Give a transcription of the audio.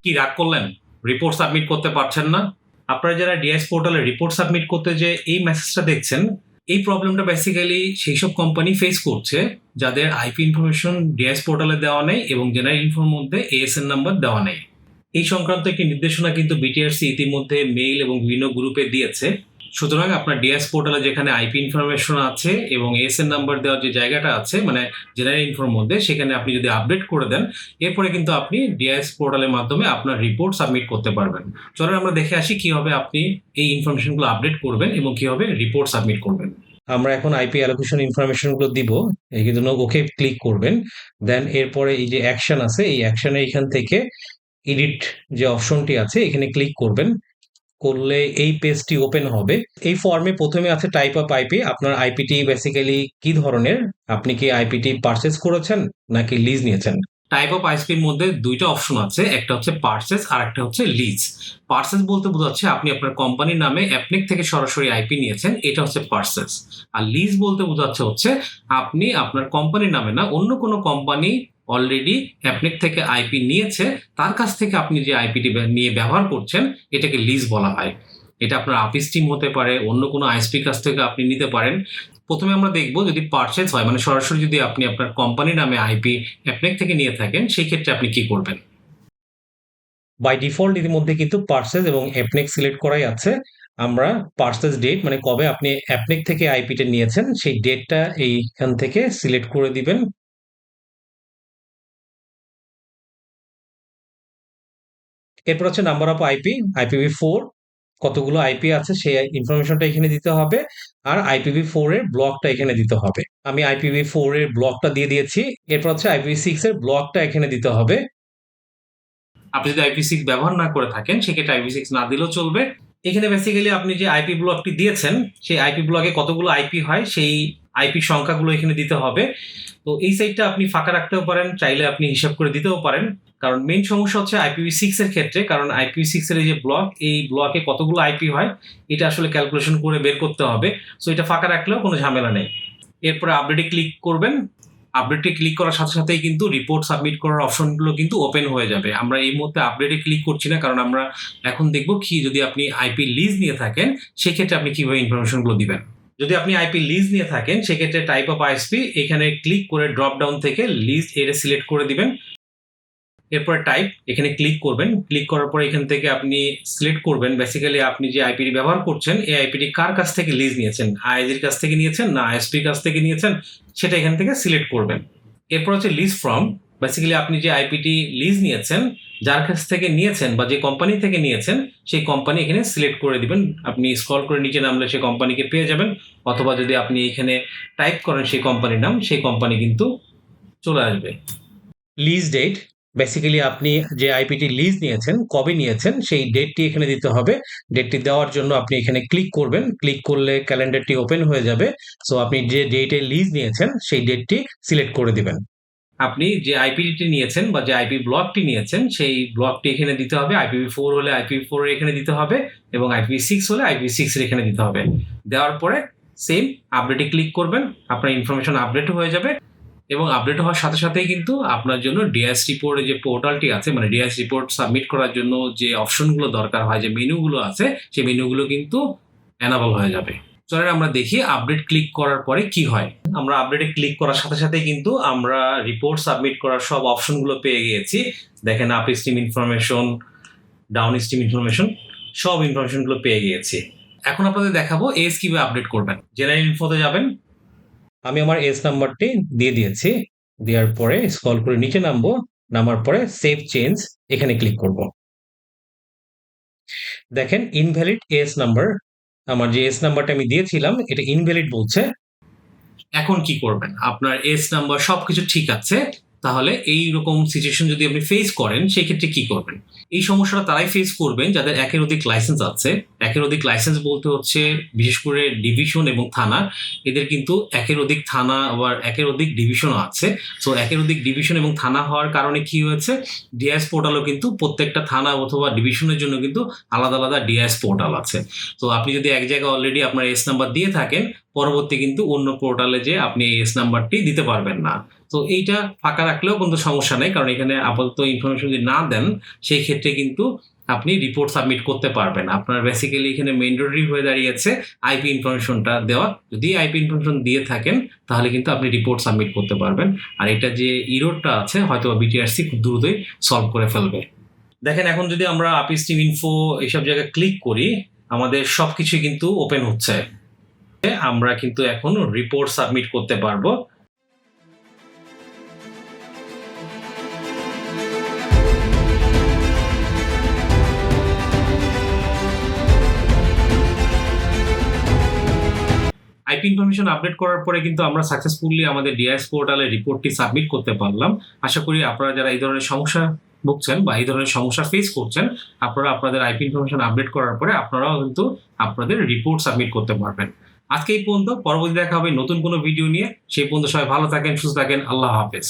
কি রাগ করলেন? রিপোর্ট সাবমিট করতে পারছেন না? আপনারা যারা ডিআইএস পোর্টালে রিপোর্ট সাবমিট করতে যে এই মেসেজটা দেখছেন, এই প্রবলেমটা বেসিক্যালি সেই সব কোম্পানি ফেস করছে যাদের আইপি ইনফরমেশন ডিআইএস পোর্টালে দেওয়া নেই এবং জেনারেল ইনফোর মধ্যে এএসএন নাম্বার দেওয়া নেই। এই সংক্রান্ত একটি নির্দেশনা কিন্তু বিটিআরসি ইতিমধ্যে মেইল এবং বিভিন্ন গ্রুপে দিয়েছে। সুতরাং আপনার ডিএস পোর্টালে যেখানে আইপি ইনফরমেশন আছে এবং এএসএন নাম্বার দেওয়ার যে জায়গাটা আছে মানে জেনারেল ইনফোর মধ্যে, সেখানে আপনি যদি আপডেট করে দেন, এরপরে কিন্তু আপনি ডিএস পোর্টালের মাধ্যমে আপনার রিপোর্ট সাবমিট করতে পারবেন। চলুন আমরা দেখে আসি কিভাবে আপনি এই ইনফরমেশনগুলো আপডেট করবেন এবং কিভাবে রিপোর্ট সাবমিট করবেন। আমরা এখন আইপি অ্যালোকেশন ইনফরমেশনগুলো দিব, এই জন্য ওকে ক্লিক করবেন। দেন এরপরে এই যে অ্যাকশন আছে, এই অ্যাকশনে এখান থেকে এডিট যে অপশনটি আছে এখানে ক্লিক করবেন। করলে এই পেজটি ওপেন হবে। এই ফর্মে প্রথমে আছে টাইপ অফ আইপি। আপনার আইপিটি বেসিক্যালি কি ধরনের, আপনি কি আইপিটি পারচেজ করেছেন নাকি লিজ নিয়েছেন? টাইপ অফ আইপির মধ্যে দুইটা অপশন আছে, একটা হচ্ছে পারচেজ আর একটা হচ্ছে লিজ। পারচেজ বলতে বোঝাচ্ছে আপনি আপনার কোম্পানির নামে অ্যাপনিক থেকে সরাসরি আইপি নিয়েছেন, এটা হচ্ছে পারচেজ। আর লিজ বলতে বোঝাচ্ছে হচ্ছে আপনি আপনার কোম্পানির নামে না, অন্য কোনো কোম্পানি অলরেডি অ্যাপনিক থেকে আইপি নিয়েছে, তার কাছ থেকে আপনি যে আইপিটি নিয়ে ব্যবহার করছেন এটাকে লিজ বলা হয়। এটা আপনার অফিস টিম হতে পারে, অন্য কোনো আইএসপির কাছ থেকে আপনি নিতে পারেন। প্রথমে আমরা দেখব যদি পারচেজ হয়, মানে সরাসরি যদি আপনি আপনার কোম্পানির নামে আইপি অ্যাপনিক থেকে নিয়ে থাকেন, সেই ক্ষেত্রে আপনি কি করবেন? বাই ডিফল্ট এর মধ্যে কিন্তু পারচেজ এবং অ্যাপনিক সিলেক্ট করাই আছে। আমরা পারচেজ ডেট মানে কবে আপনি অ্যাপনিক থেকে আইপিটা নিয়েছেন সেই ডেটটা এইখান থেকে সিলেক্ট করে দিবেন। এরপর হচ্ছে নাম্বার অফ আইপি, IPv4 কতগুলো আইপি আছে সেই ইনফরমেশনটা এখানে দিতে হবে, আর IPv4 এর ব্লকটা এখানে দিতে হবে। আমি IPv4 এর ব্লকটা দিয়ে দিয়েছি। এরপর হচ্ছে IPv6 এর ব্লকটা এখানে দিতে হবে। আপনি যদি IPv6 ব্যবহার না করে থাকেন সেক্ষেত্রে IPv6 না দিলেও চলবে। এখানে বেসিক্যালি আপনি যে আইপি ব্লকটি দিয়েছেন সেই আইপি ব্লকে কতগুলো আইপি হয় সেই আইপি সংখ্যাগুলো এখানে দিতে হবে। তো এই সাইডটা আপনি ফাঁকা রাখতেও পারেন, চাইলে আপনি হিসাব করে দিতেও পারেন। কারণ মেইন সমস্যা হচ্ছে IPv6 এর ক্ষেত্রে, কারণ IPv6 এর এই যে ব্লক, এই ব্লকে কতগুলো আইপি হয় এটা আসলে ক্যালকুলেশন করে বের করতে হবে। সো এটা ফাঁকা রাখলেও কোনো ঝামেলা নেই। এরপরে আপডেটে ক্লিক করবেন। আপডেটে ক্লিক করার সাথে সাথেই কিন্তু রিপোর্ট সাবমিট করার অপশনগুলো কিন্তু ওপেন হয়ে যাবে। আমরা এই মুহূর্তে আপডেটে ক্লিক করছি না, কারণ আমরা এখন দেখব কি যদি আপনি আইপি লিজ নিয়ে থাকেন সেক্ষেত্রে আপনি কিভাবে ইনফরমেশনগুলো দিবেন। যদি আপনি আইপি লিজ নিয়ে থাকেন সেক্ষেত্রে টাইপ অফ আইএসপি এখানে ক্লিক করে ড্রপ ডাউন থেকে লিজ এর সিলেক্ট করে দিবেন। এরপরে টাইপ এখানে ক্লিক করবেন। ক্লিক করার পরে এখান থেকে আপনি সিলেক্ট করবেন বেসিক্যালি আপনি যে আইপিটি ব্যবহার করছেন এই আইপিটি কার কাছ থেকে লিজ নিয়েছেন, আইএসপির কাছ থেকে নিয়েছেন না আইএসপির কাছ থেকে নিয়েছেন, সেটা এখান থেকে সিলেক্ট করবেন। এরপর হচ্ছে লিজ ফ্রম, বেসিক্যালি আপনি যে আইপিটি লিজ নিয়েছেন, যার কাছ থেকে নিয়েছেন বা যে কোম্পানি থেকে নিয়েছেন সেই কোম্পানি এখানে সিলেক্ট করে দিবেন। আপনি স্ক্রল করে নিচে নামলে সেই কোম্পানিকে পেয়ে যাবেন, অথবা যদি আপনি এখানে টাইপ করেন সেই কোম্পানির নাম, সেই কোম্পানি কিন্তু চলে আসবে। লিজ ডেট, বেসিক্যালি আপনি যে আইপিটি লিজ নিয়েছেন কবে নিয়েছেন সেই ডেটটি এখানে দিতে হবে। ডেটটি দেওয়ার জন্য আপনি এখানে ক্লিক করবেন। ক্লিক করলে ক্যালেন্ডারটি ওপেন হয়ে যাবে। সো আপনি যে ডেটে লিজ নিয়েছেন সেই ডেটটি সিলেক্ট করে দিবেন। আপনি যে আইপিটি নিয়েছেন বা যে আইপি ব্লকটি নিয়েছেন সেই ব্লকটি এখানে দিতে হবে। IPv4 হলে IPv4 এখানে দিতে হবে এবং IPv6 হলে IPv6 এর এখানে দিতে হবে। দেওয়ার পরে সেম আপডেটে ক্লিক করবেন, আপনার ইনফরমেশন আপডেট হয়ে যাবে এবং আপডেট হওয়ার সাথে সাথেই কিন্তু আপনার জন্য ডিআইএস রিপোর্টের যে পোর্টালটি আছে, মানে ডিআইএস রিপোর্ট সাবমিট করার জন্য যে অপশনগুলো দরকার হয়, যে মেনুগুলো আছে সেই মেনুগুলো কিন্তু এনাবল হয়ে যাবে। চলেন আমরা দেখি আপডেট ক্লিক করার পরে কি হয়। আমরা আপডেটে ক্লিক করার সাথে সাথে কিন্তু আমরা রিপোর্ট সাবমিট করার সব অপশনগুলো পেয়ে গিয়েছি। দেখেন up stream information, down stream information, সব ইনফরমেশনগুলো পেয়ে গিয়েছি। এখন আপনাদের দেখাবো এস কিভাবে আপডেট করবেন। জেনারেল ইনফোতে যাবেন। আমি আমার এস নাম্বারটি দিয়ে দিয়েছি। দেওয়ার পরে স্ক্রল করে নিচে নামবো, নামার পরে সেভ চেঞ্জ এখানে ক্লিক করব। দেখেন ইনভ্যালিড এস নাম্বার, আমার যে এস নাম্বারটা আমি দিয়েছিলাম এটা ইনভ্যালিড বলছে। এখন কি করবেন? আপনার এস নাম্বার সবকিছু ঠিক আছে, তাহলে এই রকম সিচুয়েশন যদি আপনি ফেস করেন সেক্ষেত্রে কি করবেন? এই সমস্যাটা তারাই ফেস করবেন যাদের একের অধিক লাইসেন্স আছে। একের অধিক লাইসেন্স বলতে হচ্ছে বিশেষ করে ডিভিশন এবং থানা, এদের কিন্তু একের অধিক থানা আবার একের অধিক ডিভিশনও আছে। সো একের অধিক ডিভিশন এবং থানা হওয়ার কারণে কি হয়েছে, ডিআইএস পোর্টালও কিন্তু প্রত্যেকটা থানা অথবা ডিভিশনের জন্য কিন্তু আলাদা আলাদা ডিআইএস পোর্টাল আছে। তো আপনি যদি এক জায়গায় অলরেডি আপনার এস নাম্বার দিয়ে থাকেন, পরবর্তী কিন্তু অন্য পোর্টালে যে আপনি এস নাম্বারটি দিতে পারবেন না। তো এইটা ফাঁকা রাখলেও কিন্তু সমস্যা নেই, কারণ এখানে আপাতত ইনফরমেশন যদি না দেন সেই ক্ষেত্রে কিন্তু আপনি রিপোর্ট সাবমিট করতে পারবেন। আপনার বেসিক্যালি এখানে ম্যান্ডেটরি হয়ে দাঁড়িয়েছে আইপি ইনফরমেশনটা দেওয়া। যদি আইপি ইনফরমেশন দিয়ে থাকেন তাহলে কিন্তু আপনি রিপোর্ট সাবমিট করতে পারবেন। আর এটা যে ইরোরটা আছে হয়তো বিটিআরসি খুব দ্রুতই সলভ করে ফেলবে। দেখেন এখন যদি আমরা আপিস টিম ইনফো এইসব জায়গায় ক্লিক করি, আমাদের সবকিছু কিন্তু ওপেন হচ্ছে। আমরা কিন্তু এখন রিপোর্ট সাবমিট করতে পারবো। আইপি ইনফরমেশন আপডেট করার পরে কিন্তু আমরা সাকসেসফুলি আমাদের ডিআইএস পোর্টালে রিপোর্টটি সাবমিট করতে পারলাম। আশা করি আপনারা যারা এই ধরনের সমস্যা ভুগছেন বা এই ধরনের সমস্যা ফেস করছেন, আপনারা আপনাদের আইপি ইনফরমেশন আপডেট করার পরে আপনারাও কিন্তু আপনাদের রিপোর্ট সাবমিট করতে পারবেন। আজকে এই পর্যন্ত, পরবর্তী দেখা হবে নতুন কোনো ভিডিও নিয়ে। সেই পর্যন্ত সবাই ভালো থাকেন, সুস্থ থাকেন। আল্লাহ হাফেজ।